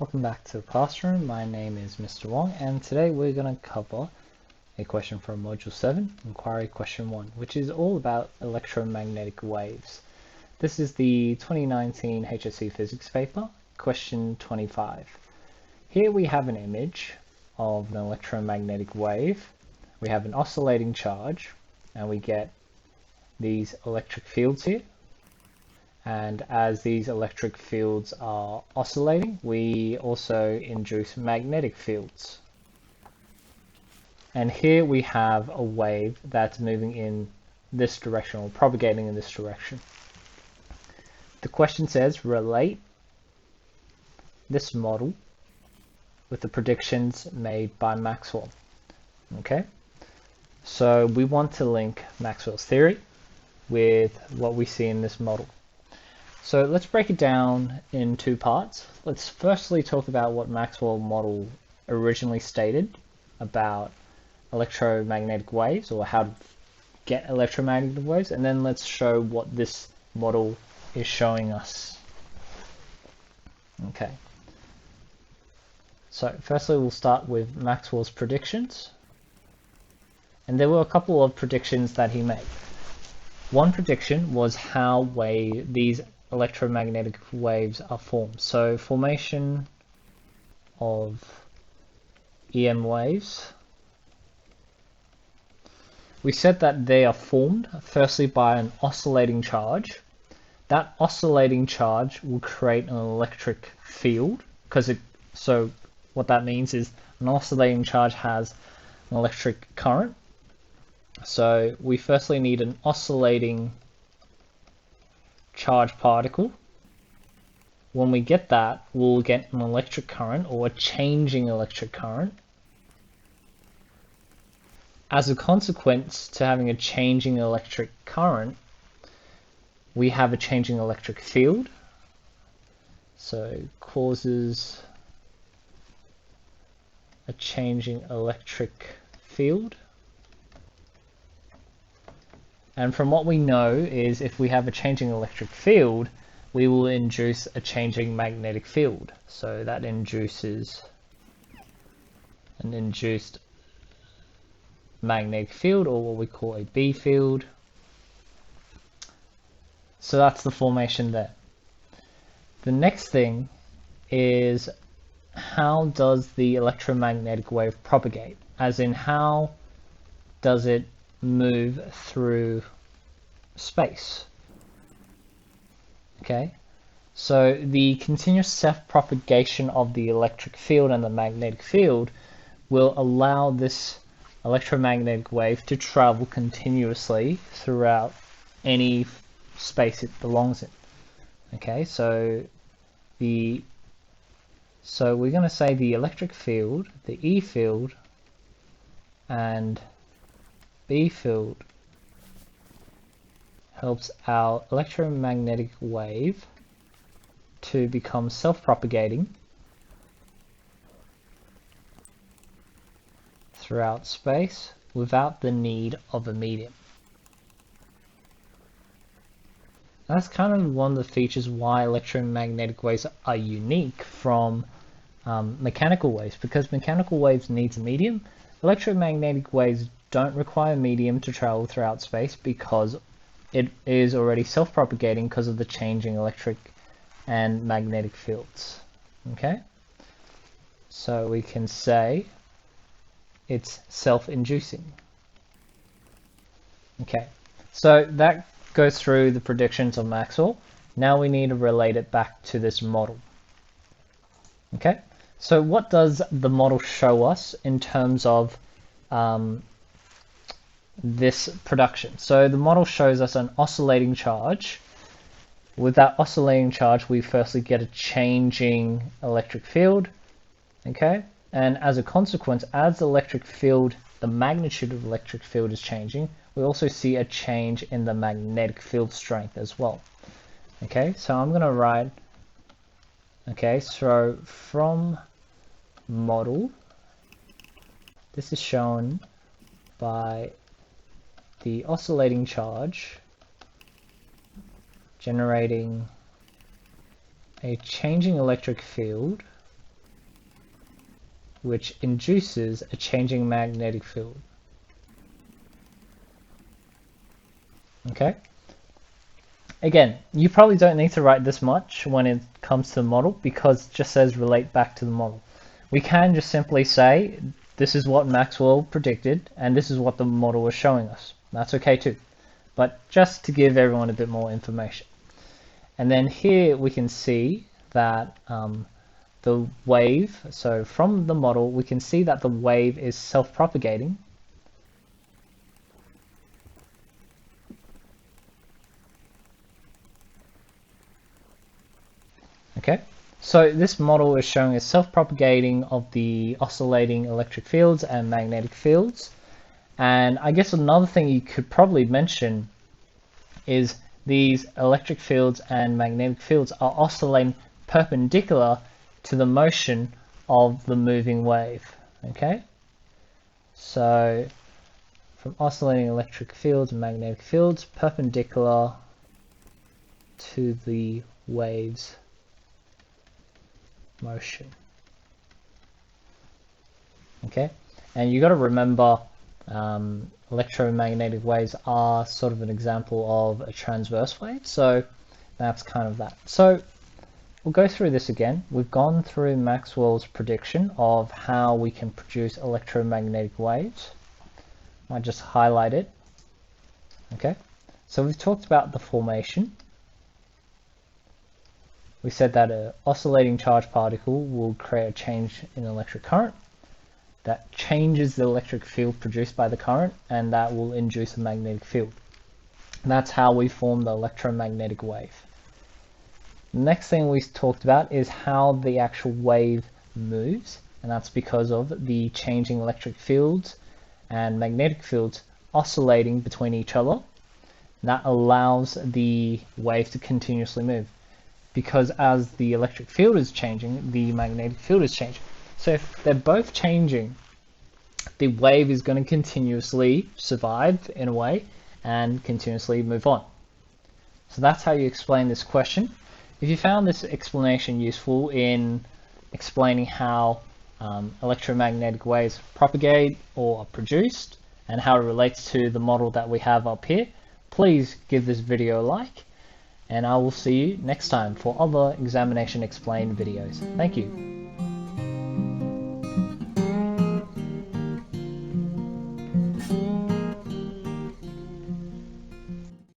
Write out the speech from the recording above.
Welcome back to the classroom. My name is Mr. Wong, and today we're going to cover a question from Module 7, Inquiry Question 1, which is all about electromagnetic waves. This is the 2019 HSC Physics paper, question 25. Here we have an image of an electromagnetic wave. We have an oscillating charge, and we get these electric fields here. And as these electric fields are oscillating, we also induce magnetic fields. And here we have a wave that's moving in this direction, or propagating in this direction. The question says, relate this model with the predictions made by Maxwell. Okay, so we want to link Maxwell's theory with what we see in this model. So let's break it down in two parts. Let's firstly talk about what Maxwell model originally stated about electromagnetic waves, or how to get electromagnetic waves, and then let's show what this model is showing us. Okay. So firstly we'll start with Maxwell's predictions. And there were a couple of predictions that he made. One prediction was how these electromagnetic waves are formed. So formation of EM waves. We said that they are formed firstly by an oscillating charge. That oscillating charge will create an electric field, so what that means is an oscillating charge has an electric current. So we firstly need an oscillating charge particle. When we get that, we'll get an electric current, or a changing electric current. As a consequence to having a changing electric current, we have a changing electric field. So causes a changing electric field. And from what we know is if we have a changing electric field, we will induce a changing magnetic field. So that induces an induced magnetic field, or what we call a B field. So that's the formation there. The next thing is, how does the electromagnetic wave propagate? As in, how does it move through space? Okay, so the continuous self-propagation of the electric field and the magnetic field will allow this electromagnetic wave to travel continuously throughout any space it belongs in. Okay, so we're going to say the electric field, the E field, and B field helps our electromagnetic wave to become self-propagating throughout space without the need of a medium. That's kind of one of the features why electromagnetic waves are unique from mechanical waves, because mechanical waves needs a medium. Electromagnetic waves don't require a medium to travel throughout space because it is already self-propagating because of the changing electric and magnetic fields. Okay, so we can say it's self-inducing. Okay, so that goes through the predictions of Maxwell. Now we need to relate it back to this model. Okay, so what does the model show us in terms of this production? So the model shows us an oscillating charge. With that oscillating charge, we firstly get a changing electric field. Okay, and as a consequence, as the electric field, the magnitude of the electric field is changing, we also see a change in the magnetic field strength as well. Okay, so I'm going to write, okay, so from model, this is shown by the oscillating charge generating a changing electric field which induces a changing magnetic field. Okay. Again, you probably don't need to write this much when it comes to the model because it just says relate back to the model. We can just simply say this is what Maxwell predicted and this is what the model was showing us. That's okay too. But just to give everyone a bit more information. And then here we can see that the wave, so from the model we can see that the wave is self-propagating. Okay, so this model is showing a self-propagating of the oscillating electric fields and magnetic fields. And I guess another thing you could probably mention is these electric fields and magnetic fields are oscillating perpendicular to the motion of the moving wave. Okay, so from oscillating electric fields and magnetic fields perpendicular to the wave's motion. Okay, and you got to remember electromagnetic waves are sort of an example of a transverse wave, so that's kind of that. So we'll go through this again. We've gone through Maxwell's prediction of how we can produce electromagnetic waves. I might just highlight it. Okay, so we've talked about the formation. We said that an oscillating charged particle will create a change in electric current that changes the electric field produced by the current, and that will induce a magnetic field. And that's how we form the electromagnetic wave. The next thing we talked about is how the actual wave moves, and that's because of the changing electric fields and magnetic fields oscillating between each other. That allows the wave to continuously move, because as the electric field is changing, the magnetic field is changing. So if they're both changing, the wave is going to continuously survive in a way and continuously move on. So that's how you explain this question. If you found this explanation useful in explaining how electromagnetic waves propagate or are produced and how it relates to the model that we have up here, please give this video a like, and I will see you next time for other examination explained videos. Thank you.